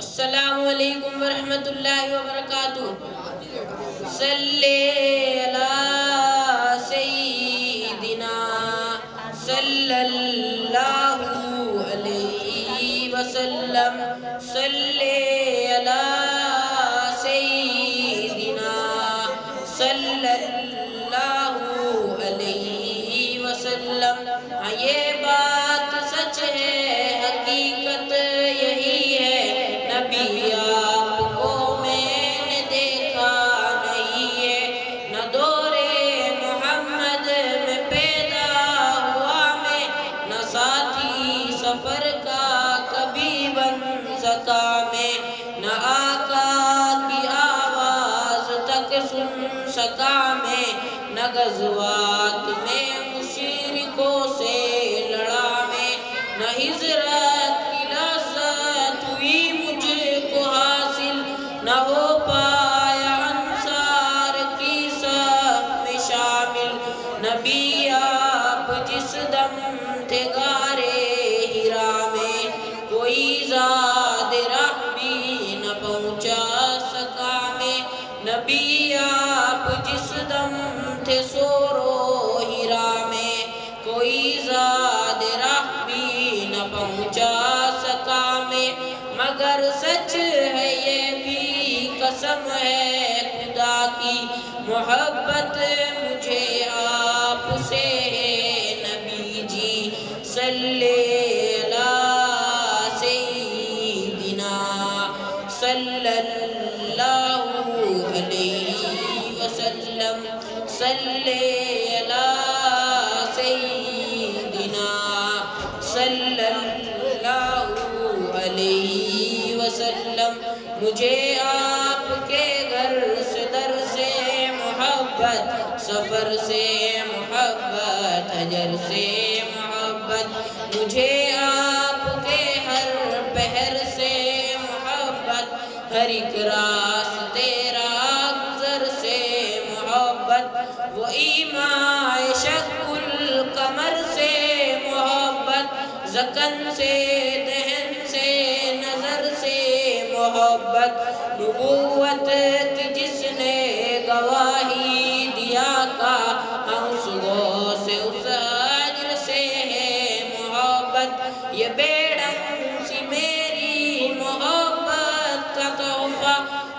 السلام علیکم ورحمۃ اللہ وبرکاتہ۔ صلی علی سیدنا صلی اللہ علیہ وسلم، صلی علی سیدنا صلی اللہ علیہ وسلم۔ یہ بات سچ ہے، حقیقت یہی ہے، نبی آپ کو میں نے دیکھا نہیں ہے، نہ دور محمد میں پیدا ہوا میں، نہ ساتھی سفر کا کبھی بن سکا میں، نہ آقا کی آواز تک سن سکا میں، نہ غزوات میں مشرکوں سے لڑا میں، نہ ہجرت کی لذت ہوئی مجھ کو حاصل، نہ ہو پایا انصار کی صف میں شامل۔ نبی آپ جس دم تھے غارِ حرا میں، کوئی زاد راہ بھی نہ پہنچا سکا میں، نبی آپ جس دم تھے صور و حرا میں، کوئی زاد راہ بھی نہ پہنچا سکا میں، مگر سچ ہے یہ بھی قسم ہے خدا کی، محبت مجھے آپ سے ہے نبی جی، صلی علی سیدنا صلی اللہ علیہ وسلم، صلی علی سیدنا صلی اللہ علیہ وسلم۔ مجھے آپ کے گھر سے در سے محبت، سفر سے محبت، حجر سے محبت، مجھے آپ کے ہر پہر سے محبت، ہر ایک راستے راہ گزر سے محبت، وہ ایماء شق القمر سے محبت، ذقن سے دہن سے نظر سے محبت، نبوت کی جس نے گواہی دیا کا، ہم اس غوث سے اس اجر سے ہے محبت، یہ بے ڈنگ سی میری محبت کا تحفہ،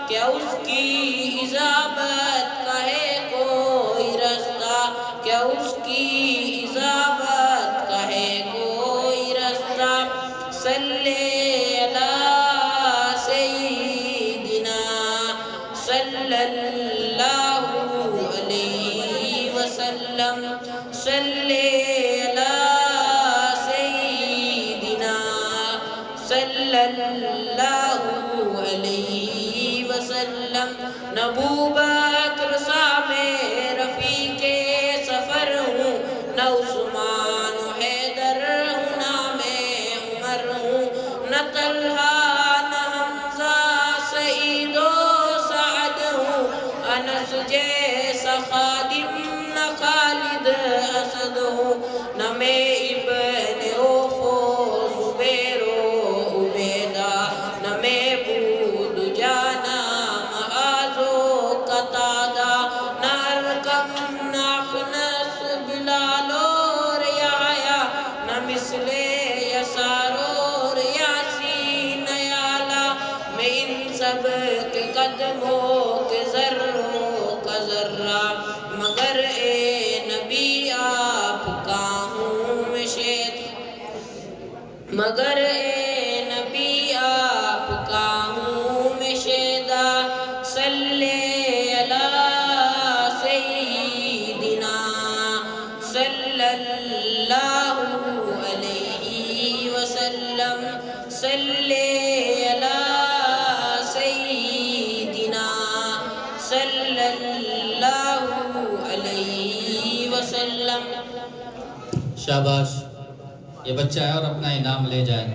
کیا اس کی اجابت کا ہے کوئی رستہ، کیا اس کی اجابت کا ہے کوئی رستہ، صلی علی سیدنا صلی اللہ علیہ وسلم، صلی علی سیدنا صلی اللہ علیہ وسلم۔ نہ ابوبکر سامے رفیق سفر ہوں، نہ عثمان و حیدر ہوں، نہ میں عمر ہوں، نہ طلحہ نہ حمزہ سعید و سعد ہوں، انس جیسا خادم نہ خالد اسد ہوں، نہ میں ابن عوف و زبیر و عبیدہ، نہ میں بود جانا معاذ و قتادہ، نہ ارقم نہ اخنس بلال اور یحییٰ، نہ مثل یسار اور یاسین یعلا، میں ان سب کے قدموں کے ذروں کا ذرہ، مگر اے نبی آپ کا ہوں میں شید، مگر اے نبی آپ کا ہوں میں شیدا، صلی علی سیدنا صلی اللہ علیہ وسلم، صلی علی سیدنا صلی اللہ علیہ وسلم۔ شاباش، یہ بچہ ہے اور اپنا انعام لے جائے۔